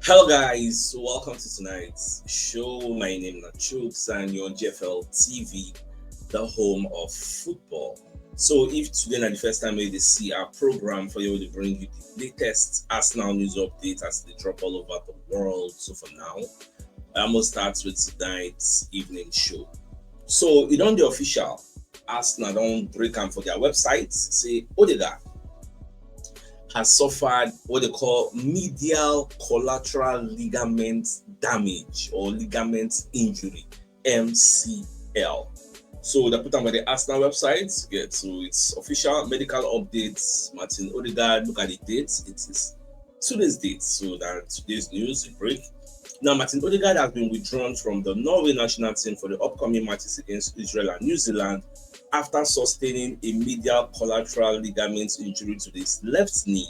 Hello guys, welcome to tonight's show. My name is CHUKS and you're on GFL TV, the home of football. So if today is the first time you see our program for you to bring you the latest Arsenal news updates as they drop all over the world. So for now, I'm gonna start with tonight's evening show. So it on the official Arsenal don't break them for their website, say Odegaard has suffered what they call medial collateral ligament damage or ligament injury, MCL. So they put them on the Arsenal website. Yeah, so it's official medical updates. Martin Odegaard, look at the dates. It is today's date. So that today's news break. Now, Martin Odegaard has been withdrawn from the Norway national team for the upcoming matches against Israel and New Zealand after sustaining a medial collateral ligament injury to his left knee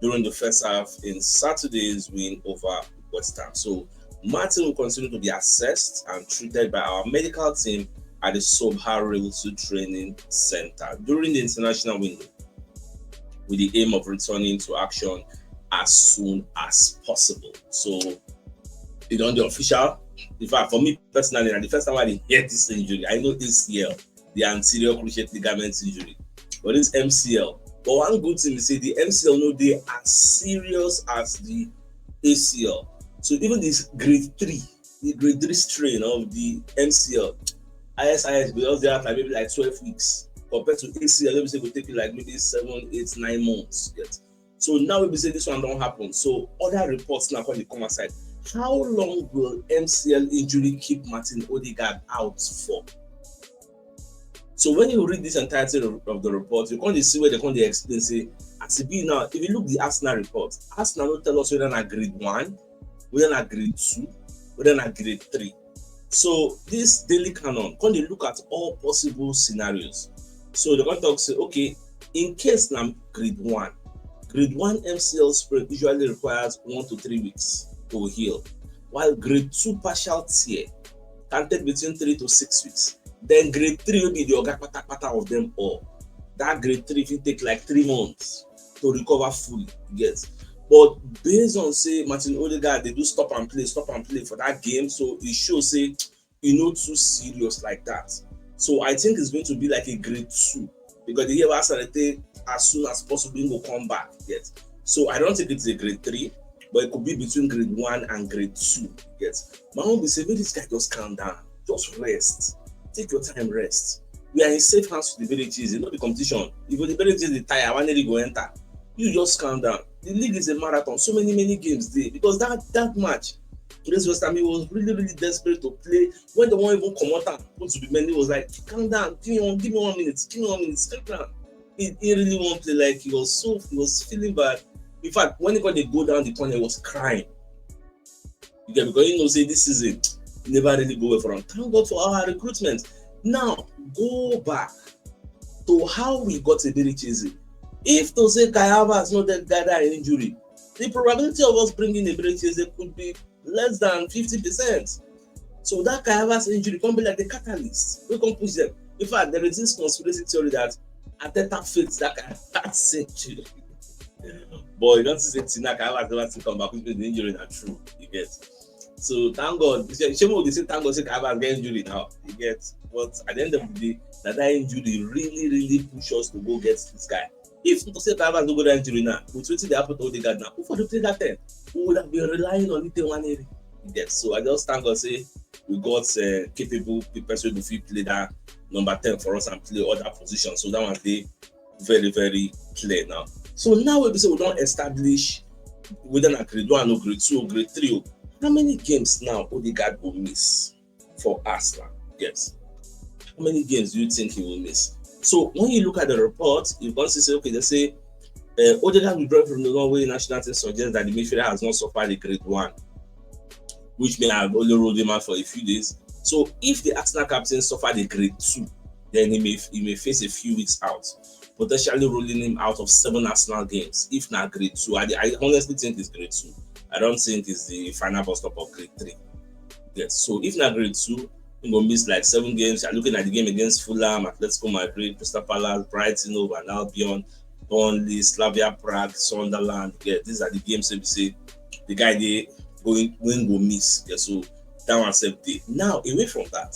during the first half in Saturday's win over West Ham. So Martin will continue to be assessed and treated by our medical team at the Sobha Railway Training Center during the international window, with the aim of returning to action as soon as possible. So it's on the official. In fact, for me personally, the first time I hear this injury, I know ACL, the anterior cruciate ligament injury, but this MCL. But one good thing is say the MCL no dey as serious as the ACL. So even this grade 3, the grade 3 strain of the MCL, ISIS because they have like maybe like 12 weeks compared to ACL, maybe say go take you like maybe 7, 8, 9 months. Yet. So now we say this one don't happen. So other reports now when they come aside, how long will MCL injury keep Martin Odegaard out for? So when you read this entirety of the report, you can't see where they can't explain, say, as it be now, if you look the Arsenal report, Arsenal will tell us whether not grade 1, whether not grade 2, whether not grade 3. So this daily canon, can they look at all possible scenarios? So they're going to talk, say, okay, in case now grade 1 MCL sprain usually requires 1 to 3 weeks to heal, while grade 2 partial tear can take between 3 to 6 weeks. Then grade 3 will be the pata of them all. That grade 3 will take like 3 months to recover fully. Yes. But based on say Martin Odegaard, they do stop and play for that game. So it shows say not too serious like that. So I think it's going to be like a grade 2 because the year Arsenal take as soon as possible will come back. Yes. So I don't think it's a grade 3, but it could be between grade 1 and grade 2. Yes. My mom will say, maybe this guy just calm down, just rest. Take your time, rest. We are in safe hands with the villages, not the competition. If the villages they tire, one day go enter. You just calm down. The league is a marathon. So many games there because that match against West Ham, he was really desperate to play. When the one even come out and put to be many, was like, calm down, give me 1 minute, calm down. He really won't play. Like he was feeling bad. In fact, when he got the go down the corner, he was crying. Because say this season never really go well for him. Thank God for our recruitment. Now go back to how we got a very cheesy. If to say Kai Havertz not that guy that injury, the probability of us bringing a very cheesy could be less than 50%. So that Kai Havertz injury can be like the catalyst. We can push them. In fact, there is this conspiracy theory that Ateta fakes that Kai Havertz injury. But you don't see Tina Kai Havertz never come back with the injury. That's true. You get. So thank God. Shemo they say thank God say Kavas get injury now. You get, but at the end of the day, that injury really push us to go get this guy. If to say Kavas no go that injury now, with what they happen to Odegaard now, who for the play that time? Who would have been relying on it one area? You get. So I just thank God say we got capable people who will play that number 10 for us and play other positions. So that one they very clear now. So now we say we don't establish whether a grade 1 or grade 2 or grade 3. How many games now Odegaard will miss for Arsenal? Yes. How many games do you think he will miss? So when you look at the report, you can see, okay, they say Odegaard withdrawal from the Norway national team suggests that the midfielder has not suffered a grade 1, which may have only rolled him out for a few days. So if the Arsenal captain suffered a grade 2, then he may face a few weeks out, potentially rolling him out of 7 Arsenal games. If not grade 2, I honestly think it's grade 2. I don't think it's the final bus stop of grade 3. Yes. So if not grade 2, he will miss like 7 games. You're looking at the game against Fulham, Atletico Madrid, Crystal Palace, Brighton, over and Albion, Burnley, Slavia Prague, Sunderland. Yeah, these are the games that we say the guy they going when go miss. Yeah, so that one save day. Now away from that.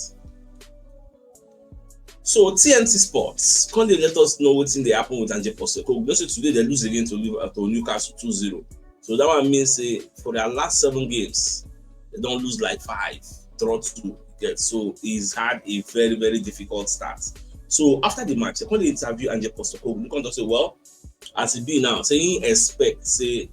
So TNT Sports, can they let us know what's in the happen with Ange Postecoglou? You know, today they lose again to Newcastle 2-0. So that one means for their last 7 games, they don't lose like 5, draw 2. Yeah, so he's had a very, very difficult start. So after the match, when they interview Ange Postecoglou, you can say, well, as it be now, saying expect say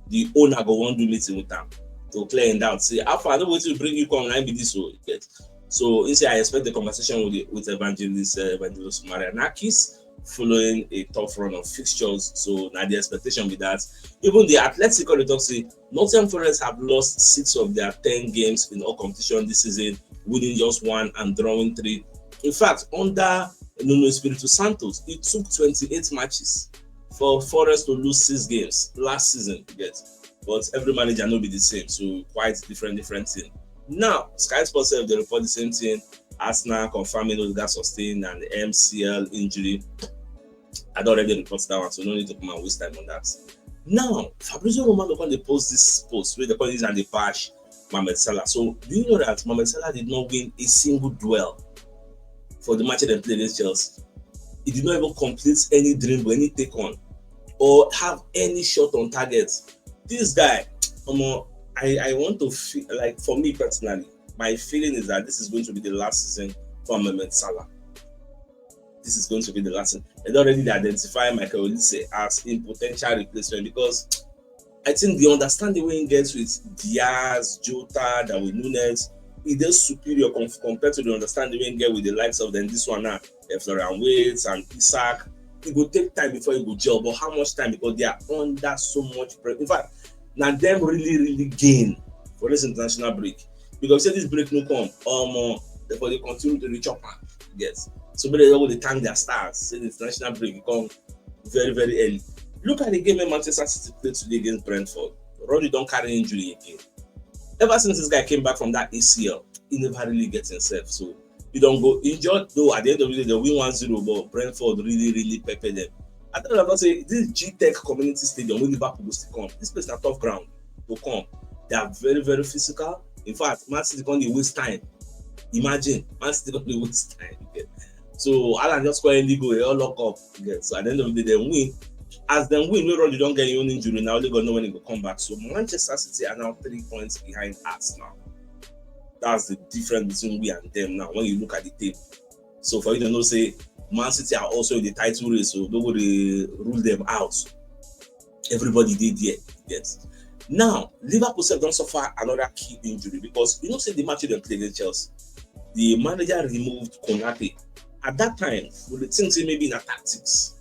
the owner go want do meeting with them to clear him down. Say, how far I don't want to bring you come and be this so get. So he say I expect the conversation with Evangelist Marianakis following a tough run of fixtures. So now the expectation with that. Even the Athletic talk say Nottingham Forest have lost 6 of their 10 games in all competition this season, winning just 1 and drawing 3. In fact, under Nuno Espirito Santos, it took 28 matches for Forest to lose 6 games last season. But every manager will be the same, so quite different thing. Now, Sky Sports they report the same thing. Arsenal confirming Odegaard sustained and the MCL injury. I'd already reported that one, so no need to come and waste time on that. Now, Fabrizio Romano they post this post where they call this and they bash Mohamed Salah. So, do you know that Mohamed Salah did not win a single duel for the match they played against Chelsea? He did not even complete any dribble, any take on, or have any shot on target. This guy, I want to feel like, for me personally, my feeling is that this is going to be the last season for Mohamed Salah. This is going to be the last season. They already identify Michael Olise as a potential replacement because I think the understanding when he gets with Diaz, Jota, Darwin Núñez, it is superior compared to the understanding when he get with the likes of them. This one now, Florian Wirtz and Isak. It will take time before it will gel, but how much time? Because they are under so much pressure. In fact, now them really gain for this international break. Because say this break no come, therefore they continue to reach up. Yes. So but they will thank their stars. Say the international break come very, very early. Look at the game when Manchester City played today against Brentford. Rodri don't carry injury again. Ever since this guy came back from that ACL, he never really gets himself. So he don't go injured, though at the end of the day they win 1-0, but Brentford really peppered them. I don't know, say this G-Tech Community Stadium where Liverpool will still come. This place is a tough ground to come. They are very, very physical. In fact, Man City can't waste time. Imagine, Man City can't waste time. So Haaland just score any goal, they all lock up. So at the end of the day, they win. As they win, no you don't get your own injury. Now they gonna know when they will come back. So Manchester City are now 3 points behind us now. That's the difference between we and them now when you look at the table. So for you to know, say Man City are also in the title race, so nobody rule them out. Everybody did there. Yes. Now, Liverpool don't suffer another key injury because you know, say the match they played against Chelsea, the manager removed Konate. At that time, we would think maybe in a tactics.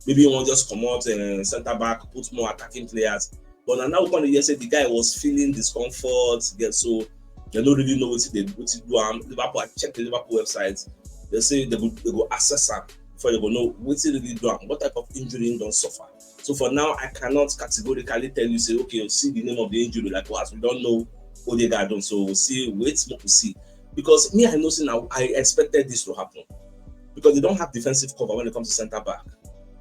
Maybe you want to just come out and center back, put more attacking players. But now we can say the guy was feeling discomfort. So they don't really know what to do. Liverpool, I checked the Liverpool website. They say they go assess him before they go know what he really do, what type of injury he don't suffer. So for now, I cannot categorically tell you, say, okay, you'll see the name of the injury, like as we don't know Odegaard done. So we'll see, wait more to see. Because me, I know now I expected this to happen. Because they don't have defensive cover when it comes to centre back.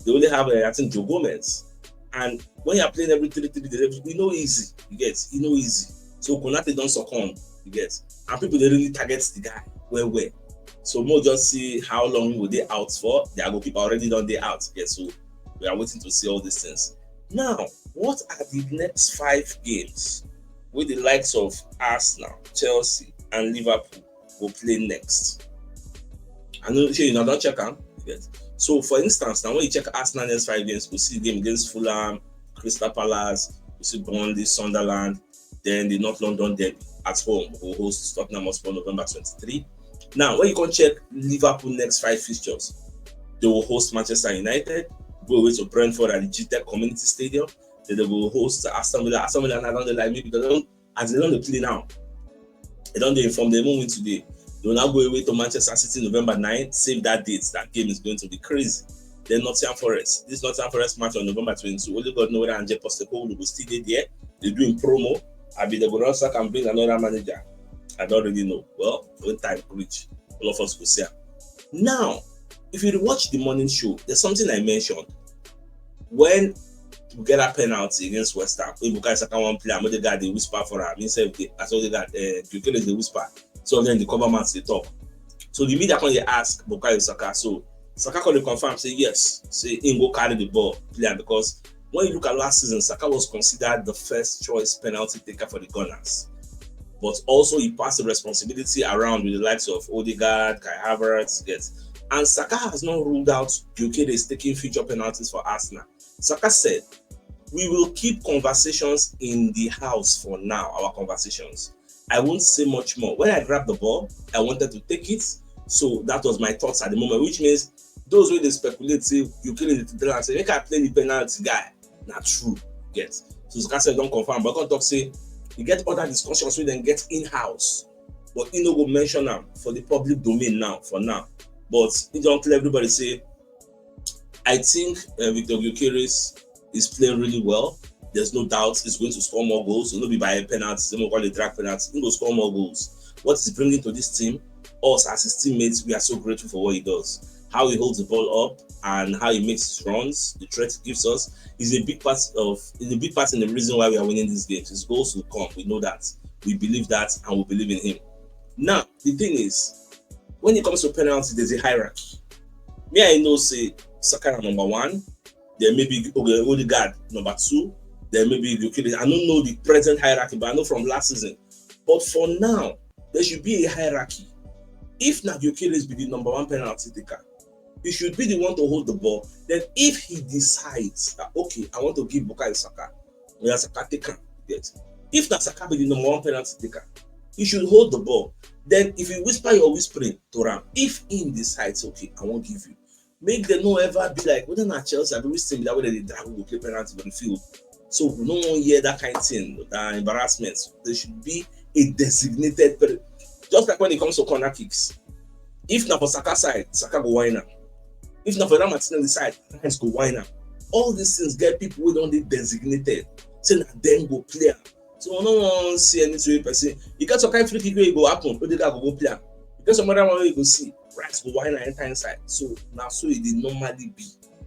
They only have, I think, Joe Gomez. And when you're playing every 3-3, you know easy. You get, you know easy. So Konate don't succumb. You get. And people, they really target the guy. Where? So more just see how long will they out for. Their goalkeeper already done they out. Yeah, so we are waiting to see all these things. Now, what are the next 5 games with the likes of Arsenal, Chelsea, and Liverpool will play next? I know you know, don't check them. So for instance, now when you check Arsenal next 5 games, we see the game against Fulham, Crystal Palace, we see Burnley, Sunderland, then the North London derby at home will host Tottenham Hotspur November 23. Now, when you can check Liverpool next 5 fixtures, they will host Manchester United, go away to Brentford at the G-Tech Community Stadium, then they will host Aston Villa. Aston Villa are not like maybe they don't play now. They don't inform them win today. They will now go away to Manchester City November 9th, save that date. That game is going to be crazy. Then Nottingham Forest. This Nottingham Forest match on November 22. Only God knows whether Ange Postecoglou will still be there. They're doing promo. I be the Borussia can bring another manager. I don't really know. Well, when time reach, all of us will see. Now, if you watch the morning show, there's something I mentioned. When to get a penalty against West Ham. If Bukayo Saka one player, Odegaard they whisper for her. Means as Odegaard, Gyökeres they whisper. So then the cover man they talk. So the media can they ask Bukayo Saka. So Saka can confirm say yes, say he go carry the ball player, because when you look at last season, Saka was considered the first choice penalty taker for the Gunners. But also he passed the responsibility around with the likes of Odegaard, Kai Havertz, and Saka has not ruled out Gyökeres taking future penalties for Arsenal. Saka said, "We will keep conversations in the house for now, our conversations. I won't say much more. When I grabbed the ball, I wanted to take it. So that was my thoughts at the moment," which means those who they speculate say Gyökeres the penalty, make I play the penalty guy. Not true. So Saka said don't confirm, but God talk say you get other discussions we then get in-house. But he no go mention them for the public domain now, for now. But he don't tell everybody say, I think Victor Gyökeres is playing really well. There's no doubt he's going to score more goals. So not be by a penalty, they will call it drag penalty. He will score more goals. What is he bringing to this team? Us as his teammates, we are so grateful for what he does. How he holds the ball up and how he makes his runs, the threat he gives us, is a big part in the reason why we are winning these games. His goals will come. We know that. We believe that, and we believe in him. Now, the thing is, when it comes to penalty, there's a hierarchy. Me, I know say Saka number 1, there may be Odegaard number 2, there may be Gyökeres. I don't know the present hierarchy, but I know from last season. But for now, there should be a hierarchy. If now Gyökeres be the number 1 penalty taker, he should be the one to hold the ball. Then if he decides that, okay, I want to give Bukayo Saka, we are Saka taker, if that Saka be the number 1 penalty taker, he should hold the ball. Then if you whisper your whispering to Ram, if he decides, okay, I won't give you, make them no ever be like, whether not Chelsea, I've been whispering that way they drag will play penalty on the field. So we don't want to hear that kind of thing, that embarrassment. There should be a designated, just like when it comes to corner kicks. If not for Saka side, Saka go whine. If not for Martinelli side, hands go whine. All these things get people who don't need designated, saying that them go play. So no one see anything person. You got some kind of free kick where you go happen, Odegaard go play. You got some other one where you go see, Rice go whine enter inside. So now so it did normally be.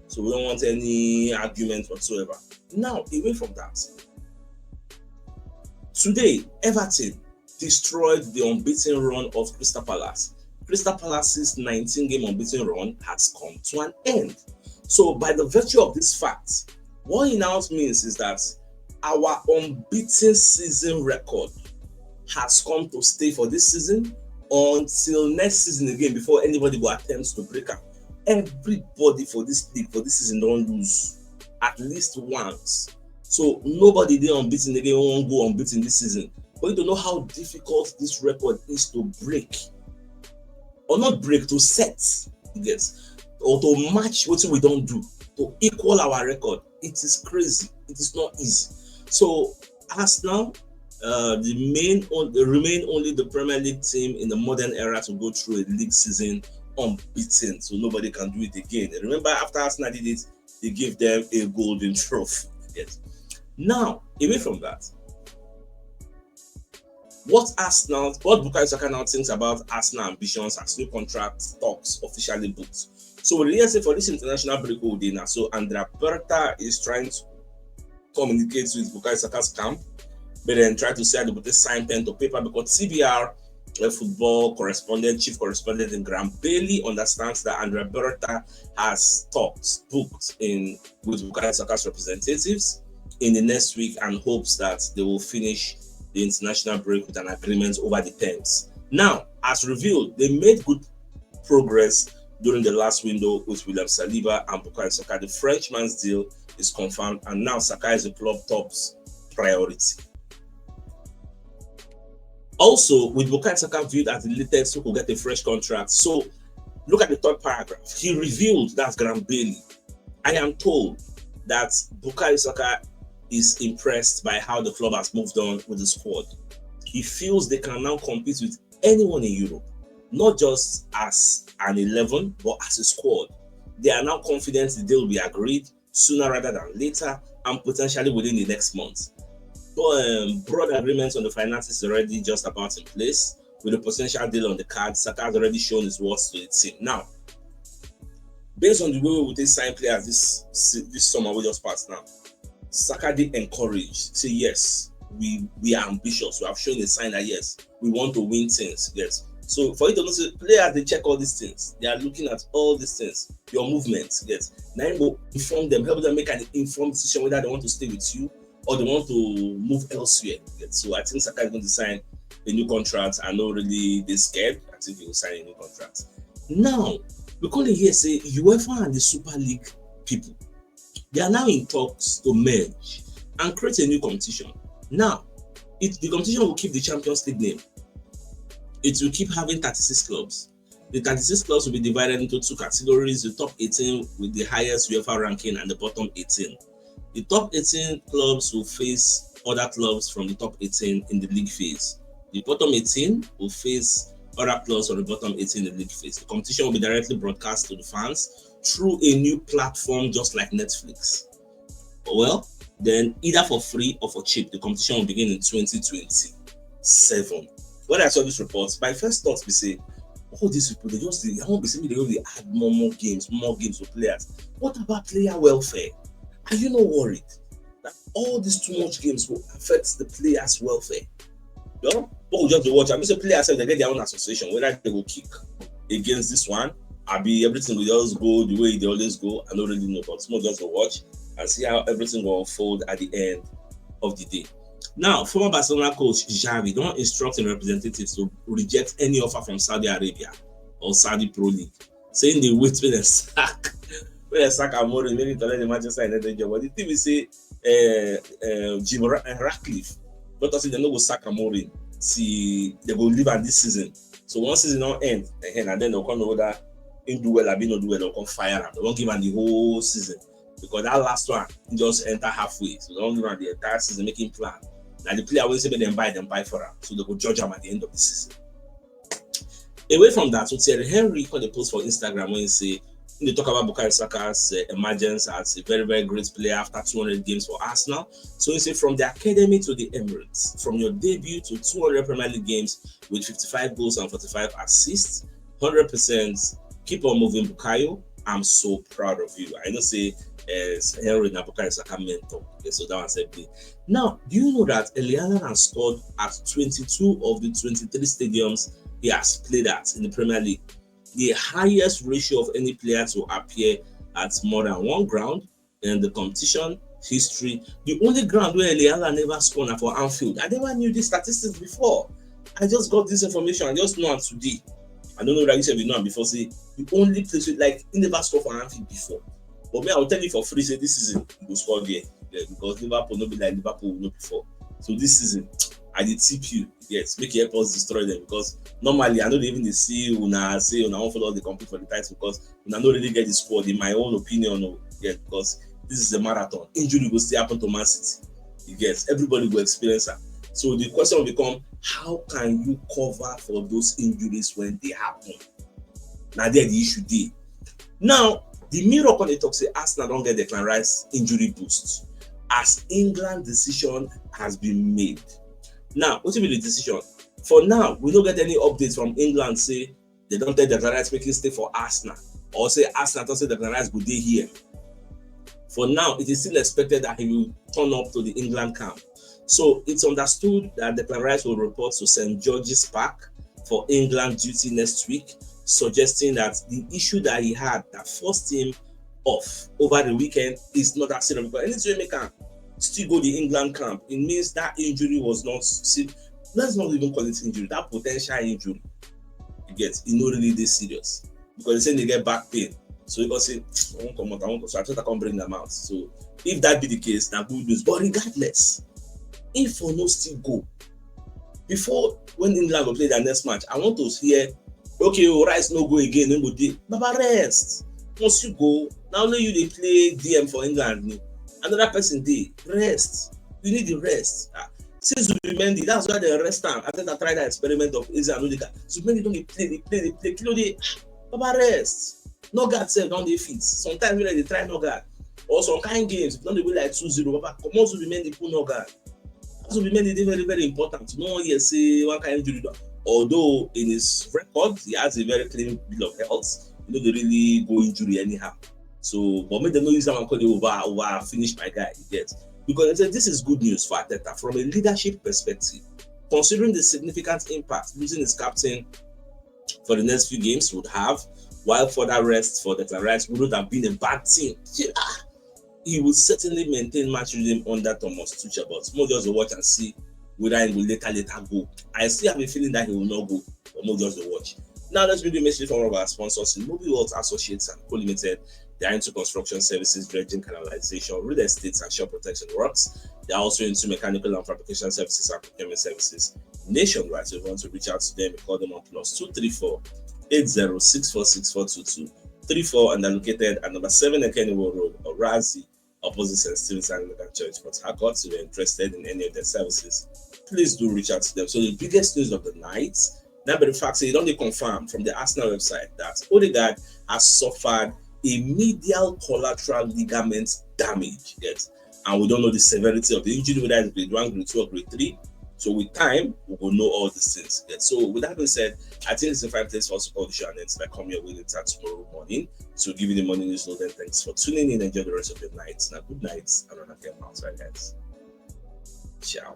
So we don't want any argument whatsoever. Now, away from that, today Everton destroyed the unbeaten run of Crystal Palace. Crystal Palace's 19-game unbeaten run has come to an end. So by the virtue of this fact, what it now means is that our unbeaten season record has come to stay for this season until next season again, before anybody will attempt to break up. Everybody for this league, for this season, don't lose at least once. So nobody there unbeaten again won't go unbeaten this season. For you to know how difficult this record is to break. Or not break, to set, yes, or to match what we don't do, to equal our record. It is crazy. It is not easy. So as now, remain only the Premier League team in the modern era to go through a league season unbeaten. So nobody can do it again. Remember, after Arsenal did it, they gave them a golden trophy. Yes. Now, away from that, what Bukayo Saka now thinks about Arsenal ambitions as new contract talks officially booked. So we say for this international break now, so Andrea Berta is trying to communicate with Bukayo Saka's camp, but then try to say they sign pen to paper, because CBR, a football chief correspondent in Graham Bailey, understands that Andrea Berta has talks booked with Bukayo Saka's representatives in the next week and hopes that they will finish the international break with an agreement over the terms. Now, as revealed, they made good progress during the last window with William Saliba and Bukayo Saka. The Frenchman's deal is confirmed, and now Saka is the club top's priority. Also, with Bukayo Saka viewed as the latest who could get a fresh contract. So, look at the third paragraph. He revealed, that's Graham Bailey, I am told that Bukayo Saka is impressed by how the club has moved on with the squad. He feels they can now compete with anyone in Europe, not just as an 11, but as a squad. They are now confident the deal will be agreed sooner rather than later, and potentially within the next month. Broad agreements on the finances is already just about in place. With a potential deal on the card, Saka has already shown his worth to the team. Now, based on the way we will sign players this summer we just passed now, Saka did encourage, say yes, we are ambitious. We have shown a sign that yes, we want to win things. Yes. So for you to know, players they check all these things. They are looking at all these things, your movements. Yes. Now you inform them, help them make an informed decision whether they want to stay with you or they want to move elsewhere. Yes. So I think Saka is going to sign a new contract. I know really they're scared. I think he will sign a new contract. Now we come here say UEFA and the Super League people, they are now in talks to merge and create a new competition. Now, the competition will keep the Champions League name. It will keep having 36 clubs. The 36 clubs will be divided into two categories: the top 18 with the highest UEFA ranking and the bottom 18. The top 18 clubs will face other clubs from the top 18 in the league phase. The bottom 18 will face other clubs from the bottom 18 in the league phase. The competition will be directly broadcast to the fans through a new platform just like Netflix. Well, then either for free or for cheap, the competition will begin in 2027. When I saw this report, my first thought be say, all these people, they won't be saying they add more games for players. What about player welfare? Are you not worried that all these too much games will affect the players' welfare? You know, people just watch. I mean, say players they get their own association, whether they will kick against this one, everything will just go the way they always go. I don't really know, but small just will watch and see how everything will unfold at the end of the day. Now, former Barcelona coach Xavi don't instruct his representatives to reject any offer from Saudi Arabia or Saudi Pro League, saying they wait when they sack Amorim, maybe to let the Manchester United job. But the thing we say, Jim Ratcliffe, not say they no go sack Amorim, see they go leave at this season. So one season don't end, and then they'll come over him do well, I be not do well, they'll come fire him. They won't give him the whole season because that last one he just enter halfway. So they don't give him the entire season making plan. Now the player will say them buy for him, so they go judge him at the end of the season. Away from that, so Thierry Henry called a post for Instagram when he say they talk about Bukayo Saka's emergence as a very, very great player after 200 games for Arsenal. So he said from the academy to the Emirates, from your debut to 200 Premier League games with 55 goals and 45 assists, 100%. Keep on moving, Bukayo. I'm so proud of you. I know say Henry and Bukayo Saka mentor. Okay, so that one said play. Now, do you know that Haaland has scored at 22 of the 23 stadiums he has played at in the Premier League? The highest ratio of any player to appear at more than one ground in the competition history. The only ground where Haaland never scored for Anfield. I never knew these statistics before. I just got this information. I just know it today. I don't know that you said we know before. Say the only place with like he never scored for Anfield before. But me, I'll tell you for free. Say this season he will score there. Yeah, because Liverpool not be like Liverpool know before. So this season I did tip you. Yes, make your help us destroy them because normally I don't even see una say una won't follow the compete for the title because una don't really get the squad in my own opinion. Yeah, because this is a marathon. Injury will still happen to Man City. Yes, everybody will experience that. So the question will become, how can you cover for those injuries when they happen? Now there the issue there. Now the Mirror on the talk say Arsenal don't get Declan Rice injury boost as England decision has been made. Now, what will be the decision? For now, we don't get any updates from England say they don't tell Declan Rice making stay for Arsenal or say Arsenal don't say Declan Rice go day here. For now, it is still expected that he will turn up to the England camp. So it's understood that Declan Rice will report to St. George's Park for England duty next week, suggesting that the issue that he had that forced him off over the weekend is not that serious. But anytime he can still go to the England camp, it means that injury was not. See, let's not even call it injury. That potential injury, you get, it's not really this serious because they say they get back pain. So you can say, I won't come out. So I thought I can't bring them out. So if that be the case, now good news. But regardless, if for no still go before when England will play their next match, I want to hear, okay, Rice no go again, no go day. Baba rest. Once you go, now only you they play DM for England. Another person dey rest. You need the rest. Since Zubimendi, that's why they rest time. I think I tried that experiment of Eze and Odegaard. Zubimendi don't play. Kilo dey, Baba rest. Nogard self don't dey fit. Sometimes when they try Nogard or some kind games, don't they be like 2-0. Baba come on Zubimendi put Nogard. Zubimendi dey very, very important. No one here say one kind injury. Although in his record he has a very clean bill of health, you know they really go injury anyhow. So, but maybe they know use them and call you over, finish my guy, you get. Because I said this is good news for Arteta from a leadership perspective, considering the significant impact losing his captain for the next few games would have, while further rest for Declan Rice wouldn't have been a bad thing. He would certainly maintain match rhythm under Thomas Tuchel, but more just to watch and see whether he will later go. I still have a feeling that he will not go, but more just to watch. Now let's read the message from one of our sponsors, Movie World Associates and Co Limited. They are into construction services, dredging, canalization, real estate, and shore protection works. They are also into mechanical and fabrication services and procurement services nationwide. So if you want to reach out to them, call them on +234 80646422 34, and they're located at number 7 Kennywood Road, Orazi, opposite St. Stephen's Anglican Church, Port Harcourt. So if you're interested in any of their services, please do reach out to them. So the biggest news of the night, now by the fact that it only confirmed from the Arsenal website that Odegaard has suffered a medial collateral ligament damage. Yes, and we don't know the severity of the injury, whether it's grade 1, grade 2, or grade 3. So with time, we will know all these things. Yes. So with that being said, I think it's a fine place for us to call the show, and it's like come your way later tomorrow morning to give you the morning news. Then thanks for tuning in. Enjoy the rest of your night. Now good night, and on a care out, right, guys. Ciao.